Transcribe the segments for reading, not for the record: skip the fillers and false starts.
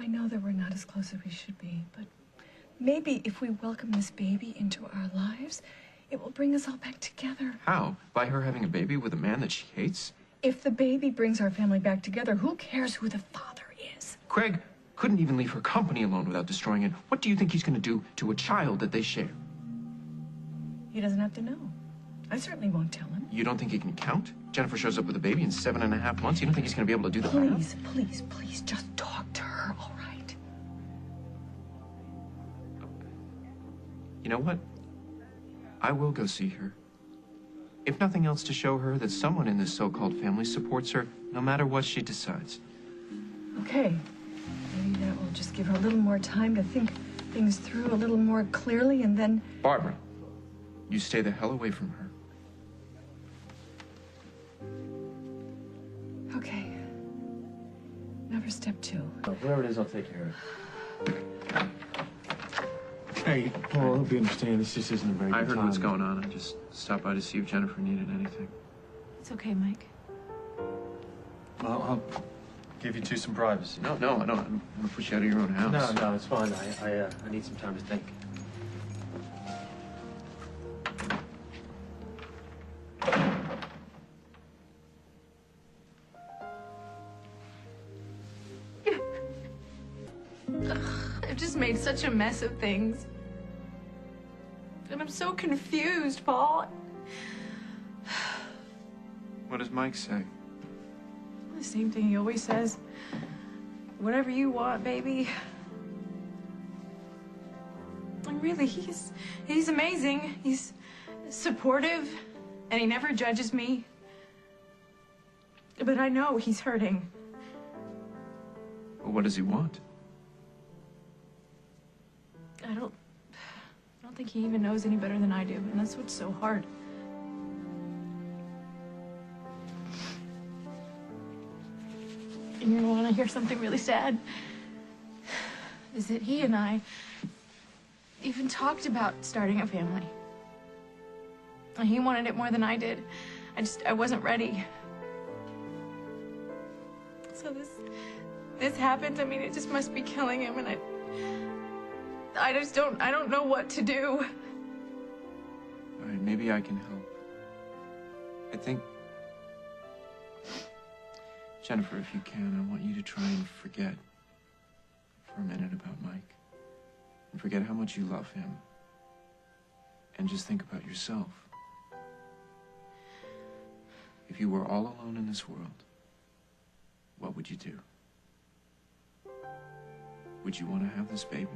I know that we're not as close as we should be, but maybe if we welcome this baby into our lives, it will bring us all back together. How? By her having a baby with a man that she hates? If the baby brings our family back together, who cares who the father is? Craig couldn't even leave her company alone without destroying it. What do you think he's going to do to a child that they share? He doesn't have to know. I certainly won't tell him. You don't think he can count? Jennifer shows up with a baby in 7.5 months. You don't think he's going to be able to do the Please, please, please, just talk to her, all right? You know what? I will go see her. If nothing else, to show her that someone in this so-called family supports her, no matter what she decides. Okay. Maybe that will just give her a little more time to think things through a little more clearly, and then... Barbara, you stay the hell away from her. Okay. Now for step 2. Whatever it is, I'll take care of it. Hey, Paul, I hope you understand. This just isn't a very good time. I heard what's going on. I just stopped by to see if Jennifer needed anything. It's okay, Mike. Well, I'll give you two some privacy. No, I don't. I'm gonna push you out of your own house. No, it's fine. I need some time to think. I've just made such a mess of things. And I'm so confused, Paul. What does Mike say? The same thing he always says. Whatever you want, baby. And really, he's amazing. He's supportive, and he never judges me. But I know he's hurting. Well, what does he want? I don't think he even knows any better than I do, and that's what's so hard. And you want to hear something really sad? Is that he and I even talked about starting a family. And he wanted it more than I did. I wasn't ready. So this happened. I mean, it just must be killing him, and I don't know what to do. All right, maybe I can help. I think... Jennifer, if you can, I want you to try and forget for a minute about Mike. And forget how much you love him. And just think about yourself. If you were all alone in this world, what would you do? Would you want to have this baby?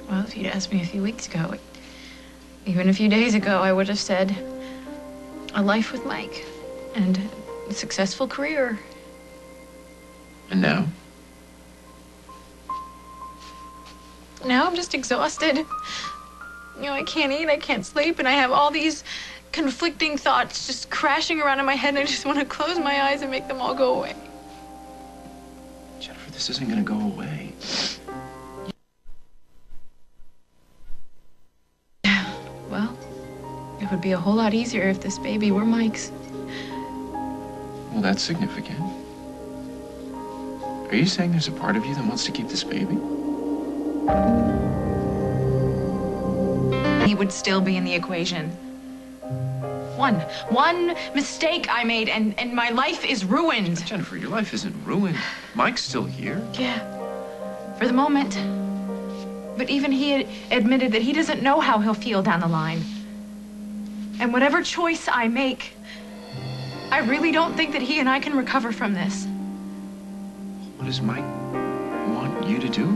Well, if you'd asked me a few weeks ago, even a few days ago, I would have said a life with Mike and a successful career. And now? Now I'm just exhausted. You know, I can't eat, I can't sleep, and I have all these conflicting thoughts just crashing around in my head, and I just want to close my eyes and make them all go away. Jennifer, this isn't going to go away. Well, it would be a whole lot easier if this baby were Mike's. Well, that's significant. Are you saying there's a part of you that wants to keep this baby? He would still be in the equation. One mistake I made, and my life is ruined. But Jennifer, your life isn't ruined. Mike's still here. Yeah, for the moment. But even he admitted that he doesn't know how he'll feel down the line. And whatever choice I make, I really don't think that he and I can recover from this. What does Mike want you to do?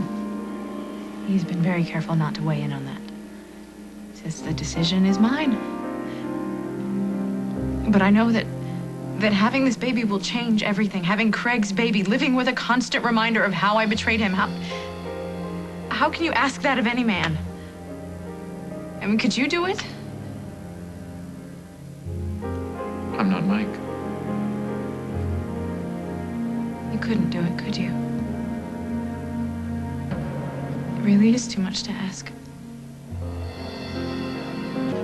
He's been very careful not to weigh in on that. Says the decision is mine. But I know that having this baby will change everything. Having Craig's baby, living with a constant reminder of how I betrayed him. How can you ask that of any man? I mean, could you do it? I'm not Mike. You couldn't do it, could you? It really is too much to ask.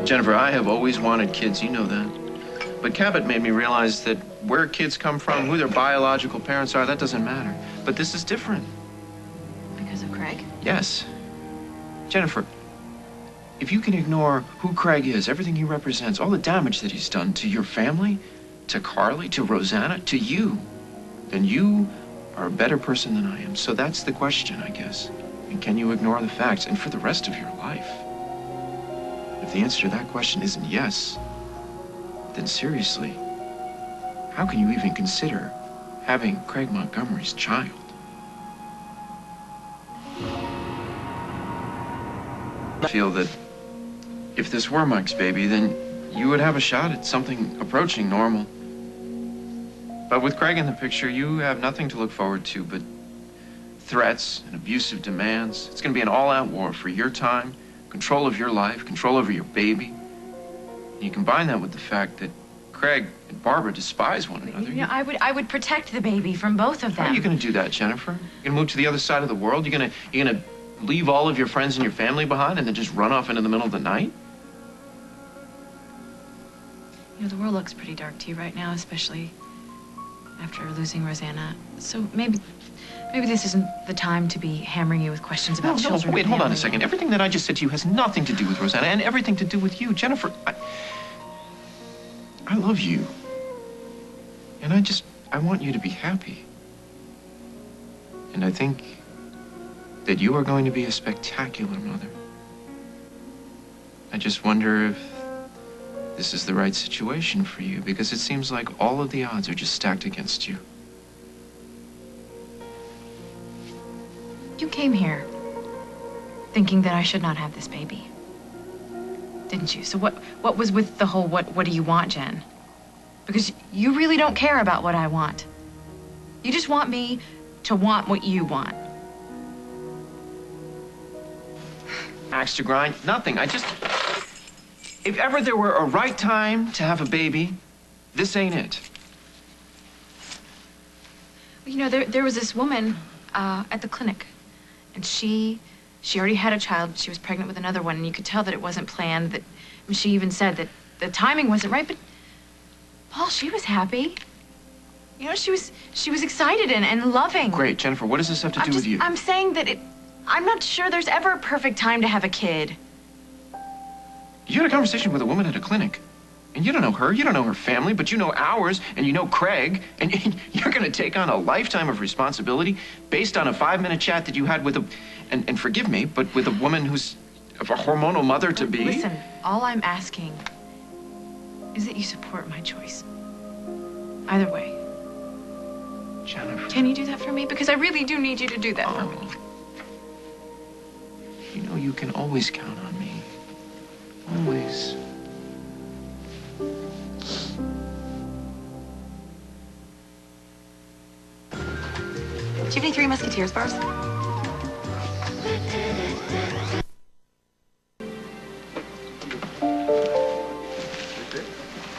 Jennifer, I have always wanted kids. You know that. But Cabot made me realize that where kids come from, who their biological parents are, that doesn't matter. But this is different. Because of Craig? Yes. Jennifer, if you can ignore who Craig is, everything he represents, all the damage that he's done to your family, to Carly, to Rosanna, to you, then you are a better person than I am. So that's the question, I guess. And can you ignore the facts and for the rest of your life? If the answer to that question isn't yes, then seriously, how can you even consider having Craig Montgomery's child? I feel that if this were Mike's baby, then you would have a shot at something approaching normal. But with Craig in the picture, you have nothing to look forward to but threats and abusive demands. It's going to be an all-out war for your time, control of your life, control over your baby. And you combine that with the fact that Craig and Barbara despise one another. You know, I would protect the baby from both of them. How are you going to do that, Jennifer? You're going to move to the other side of the world? You're going to leave all of your friends and your family behind and then just run off into the middle of the night? You know, the world looks pretty dark to you right now, especially after losing Rosanna. So maybe this isn't the time to be hammering you with questions about children. No, wait, hold on a second. Everything that I just said to you has nothing to do with Rosanna and everything to do with you. Jennifer, I love you. And I want you to be happy. And I think that you are going to be a spectacular mother. I just wonder if this is the right situation for you, because it seems like all of the odds are just stacked against you. You came here thinking that I should not have this baby, didn't you? So what was with the whole what do you want, Jen? Because you really don't care about what I want. You just want me to want what you want. Axe to grind? Nothing. If ever there were a right time to have a baby, this ain't it. You know, there was this woman at the clinic, and she already had a child. She was pregnant with another one, and you could tell that it wasn't planned. That she even said that the timing wasn't right. But Paul, she was happy. You know, she was excited and loving. Great, Jennifer. What does this have to do with you? I'm saying that I'm not sure there's ever a perfect time to have a kid. You had a conversation with a woman at a clinic. And you don't know her, you don't know her family, but you know ours, and you know Craig, and you're gonna take on a lifetime of responsibility based on a 5-minute chat that you had with and forgive me, but with a woman who's a hormonal mother-to-be. Listen, all I'm asking is that you support my choice. Either way. Jennifer. Can you do that for me? Because I really do need you to do that for me. You know you can always count on me. Always. Do you have any Three Musketeers bars? Did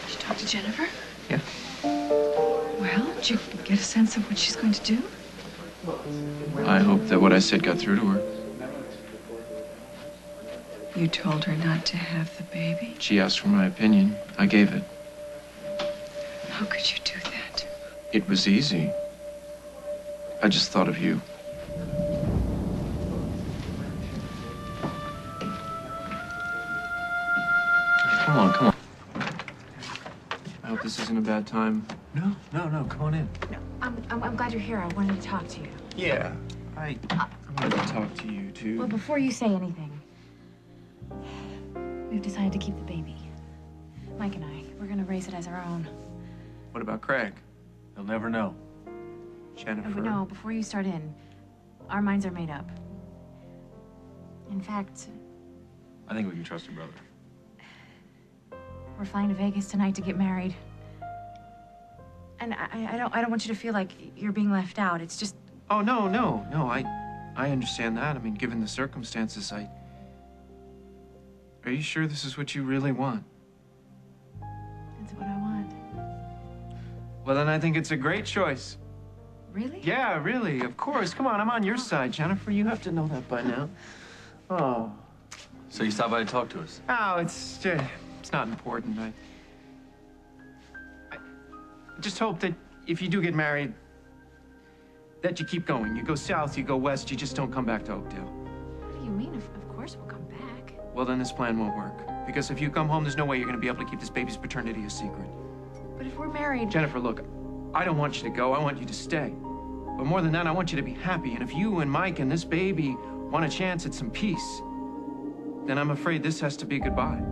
you talk to Jennifer? Yeah. Well, did you get a sense of what she's going to do? I hope that what I said got through to her. You told her not to have the baby? She asked for my opinion. I gave it. How could you do that? It was easy. I just thought of you. Come on, come on. I hope this isn't a bad time. No, come on in. I'm glad you're here. I wanted to talk to you. Yeah, I wanted to talk to you, too. Well, before you say anything, we've decided to keep the baby. Mike and I, we're gonna raise it as our own. What about Craig? They'll never know. Jennifer? But no, before you start in, our minds are made up. In fact, I think we can trust your brother. we're flying to Vegas tonight to get married. And I don't want you to feel like you're being left out. It's just... Oh, no. I understand that. I mean, given the circumstances, Are you sure this is what you really want? It's what I want. Well, then I think it's a great choice. Really? Yeah, really, of course. Come on, I'm on your side, Jennifer. You have to know that by now. Oh. So you stopped by to talk to us? Oh, it's not important. just hope that if you do get married, that you keep going. You go south, you go west, you just don't come back to Oakdale. What do you mean? Of course we'll come back. Well, then this plan won't work. Because if you come home, there's no way you're going to be able to keep this baby's paternity a secret. But if we're married... Jennifer, look, I don't want you to go. I want you to stay. But more than that, I want you to be happy. And if you and Mike and this baby want a chance at some peace, then I'm afraid this has to be goodbye.